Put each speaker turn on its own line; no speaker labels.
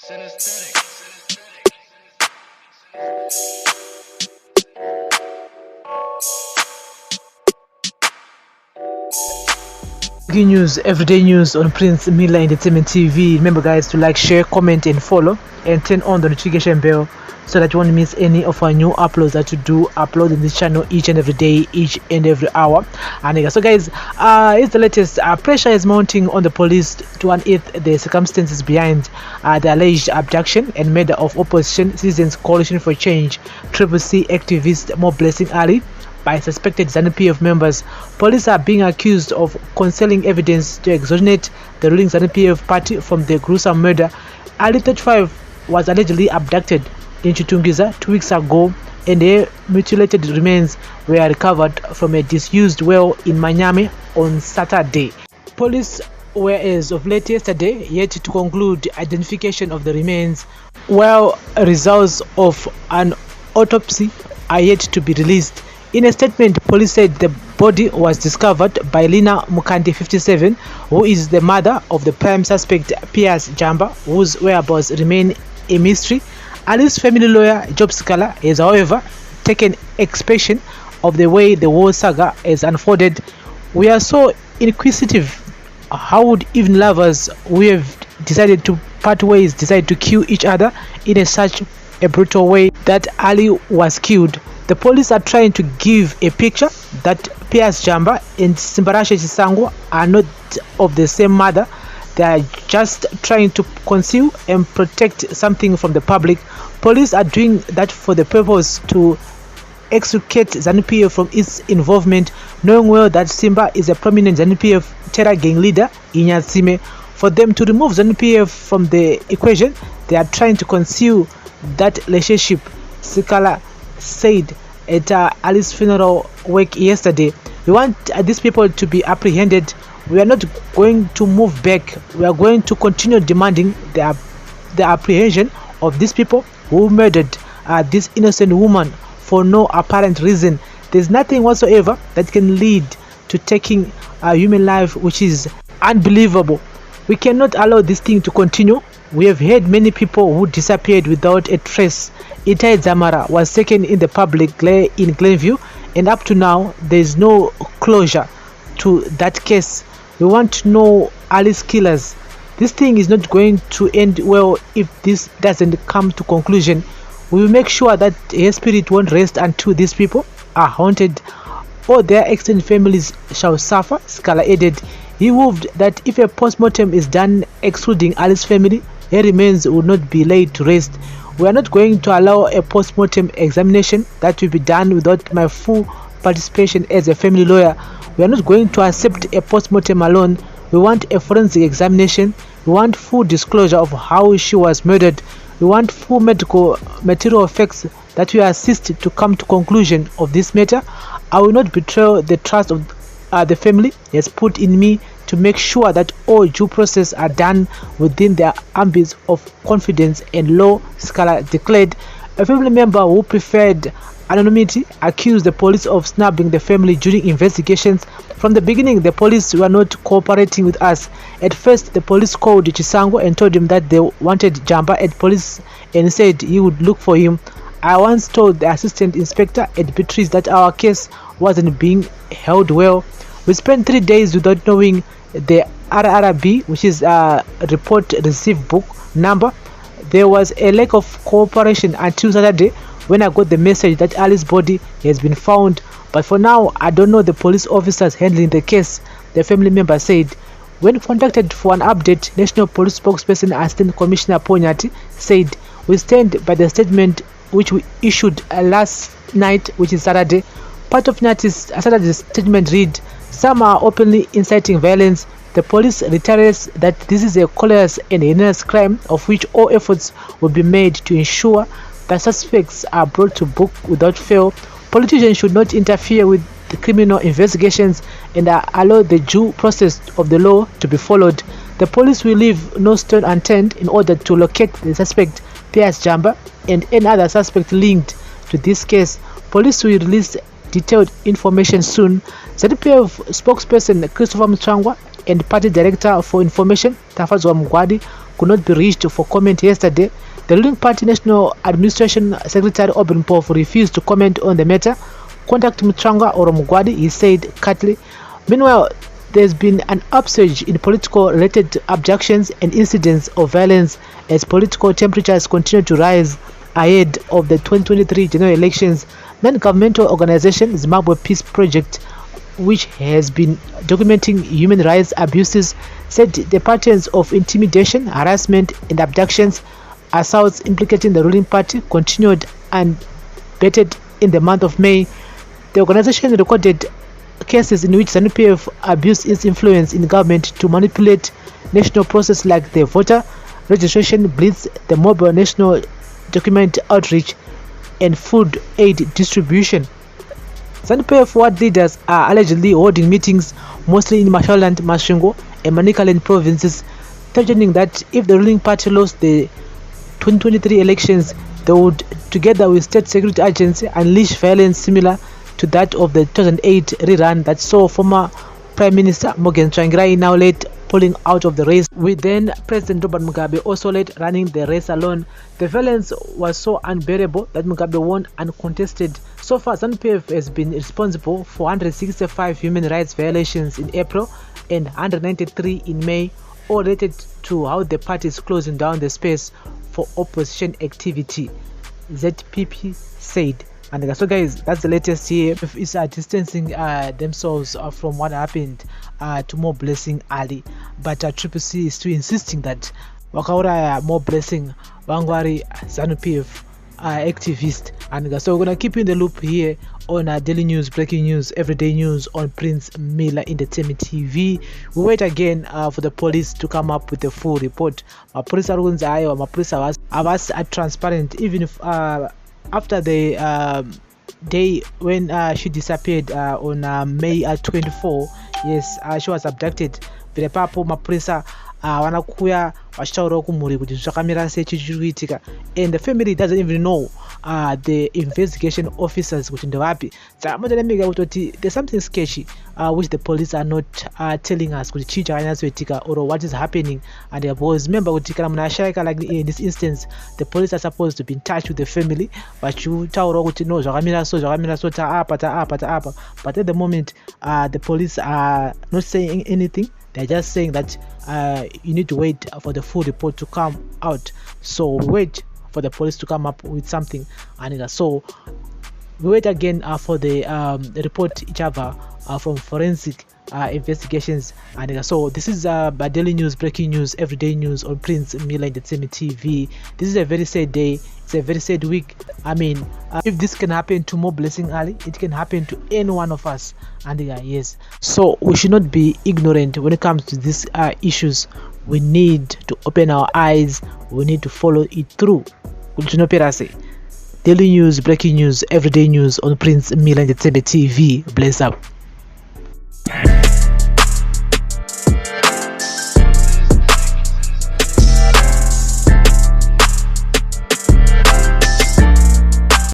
News, everyday news on Prince Miller Entertainment TV. Remember guys to like, share, comment and follow, and turn on the notification bell so that you won't miss any of our new uploads that we do upload in this channel each and every day, each and every hour. And so guys, it's the latest. Pressure is mounting on the police to unearth the circumstances behind the alleged abduction and murder of opposition citizens coalition for change CCC activist Moreblessing by suspected Zanu PF members. Police are being accused of concealing evidence to exonerate the ruling Zanu PF party from the gruesome murder. Ali, 35, was allegedly abducted in Chitungiza 2 weeks ago, and their mutilated remains were recovered from a disused well in Manyame on Saturday. Police were, as of late yesterday, yet to conclude identification of the remains, while results of an autopsy are yet to be released. In a statement, police said the body was discovered by Lina Mukandi, 57, who is the mother of the prime suspect Piers Jamba, whose whereabouts remain a mystery. Ali's family lawyer, Job Scala, has however taken expression of the way the whole saga has unfolded. We are so inquisitive. How would even lovers who have decided to part ways decide to kill each other in such a brutal way that Ali was killed? The police are trying to give a picture that Piers Jamba and Simbarashe Chisango are not of the same mother. They are just trying to conceal and protect something from the public. Police are doing that for the purpose to extricate Zanu PF from its involvement, knowing well that Simba is a prominent Zanu PF terror gang leader in Nyatsime. For them to remove Zanu PF from the equation, they are trying to conceal that relationship. Sikala said at Ali's funeral wake yesterday. We want these people to be apprehended. We are not going to move back. We are going to continue demanding the apprehension of these people who murdered this innocent woman for no apparent reason. There's nothing whatsoever that can lead to taking a human life, which is unbelievable. We cannot allow this thing to continue. We have heard many people who disappeared without a trace. Itai Zamara was taken in the public in Glenview, and up to now there is no closure to that case. We want to know Ali's killers. This thing is not going to end well if this doesn't come to conclusion. We will make sure that her spirit won't rest until these people are haunted. All their extended families shall suffer, Scala added. He moved that if a post-mortem is done excluding Ali's family, her remains will not be laid to rest. We are not going to allow a post-mortem examination that will be done without my full participation as a family lawyer. We are not going to accept a post-mortem alone. We want a forensic examination. We want full disclosure of how she was murdered. We want full medical material facts that will assist to come to conclusion of this matter. I will not betray the trust of the family has put in me to make sure that all due process are done within their ambits of confidence and law, Scala declared. A family member who preferred anonymity accused the police of snubbing the family during investigations. From the beginning, the police were not cooperating with us. At first, the police called Chisango and told him that they wanted Jamba at police and said he would look for him. I once told the assistant inspector at Beatrice that our case wasn't being held well. We spent 3 days without knowing the RRB, which is a report received book number. There was a lack of cooperation until Saturday when I got the message that Ali's body has been found. But for now, I don't know the police officers handling the case, the family member said. When contacted for an update, National Police spokesperson Assistant Commissioner Ponyati said, "We stand by the statement which we issued last night, which is Saturday." Part of Nyati's Saturday's statement read, "Some are openly inciting violence. The police reiterates that this is a callous and heinous crime of which all efforts will be made to ensure that suspects are brought to book without fail. Politicians should not interfere with the criminal investigations and allow the due process of the law to be followed. The police will leave no stone unturned in order to locate the suspect, Piers Jamba, and any other suspect linked to this case. Police will release detailed information soon." Zanu PF spokesperson Christopher Mchangwa and party director for information Tafazwa Mgwadi could not be reached for comment yesterday. The ruling party National Administration Secretary Obin Pof refused to comment on the matter. Contact Mutranga or Mugwadi, he said curtly. Meanwhile, there's been an upsurge in political-related abductions and incidents of violence as political temperatures continue to rise ahead of the 2023 general elections. Non-governmental organization Zimbabwe Peace Project, which has been documenting human rights abuses, said the patterns of intimidation, harassment, and abductions, assaults implicating the ruling party, continued unabated in the month of May. The organization recorded cases in which Zanu PF abused its influence in government to manipulate national processes like the voter registration blitz, the mobile national document outreach, and food aid distribution. Zanu PF ward leaders are allegedly holding meetings mostly in Mashonaland, Masvingo, and Manicaland provinces, threatening that if the ruling party lost the 2023 elections, they would, together with state security agencies, unleash violence similar to that of the 2008 rerun that saw former Prime Minister Morgan Tsvangirai, now late, pulling out of the race, with then President Robert Mugabe also late running the race alone. The violence was so unbearable that Mugabe won uncontested. So far, Zanu PF has been responsible for 165 human rights violations in April and 193 in May, all related to how the party is closing down the space for opposition activity, ZPP said. And so guys, that's the latest here. It's distancing themselves from what happened to Moreblessing Ali, but Triple C is still insisting that wakaura Moreblessing wangwari Zanu PF activist. And so we're gonna keep you in the loop here on daily news, breaking news, everyday news on Prince Miller Entertainment TV. We wait again for the police to come up with a full report. Police are transparent, even if after the day when she disappeared on May 24. Yes, she was abducted. Vile papo mapolisa wanakuya vachitaurawo kumhuri kuti zvakamira sei chiri kuitika, and the family doesn't even know the investigation officers kuti ndevapi. Saka motolemeka kutoti there's something sketchy which the police are not telling us kuti chii chakanyatsoitika or what is happening. And because remember kuti kana munhu ashayika, like in this instance, the police are supposed to be in touch with the family vachitaurawo kuti no zvakamira so taapa. But at the moment the police are not saying anything. They're just saying that you need to wait for the full report to come out. So we wait for the police to come up with something, and so we wait again for the report each other from forensic investigations. And so this is daily news, breaking news, everyday news on Prince Miller Entertainment TV. This is a very sad day. It's a very sad week. I mean, if this can happen to Moreblessing Ali, it can happen to any one of us. And yes, so we should not be ignorant when it comes to these issues. We need to open our eyes. We need to follow it through. Daily news, breaking news, everyday news on Prince Miller Entertainment TV. Bless up.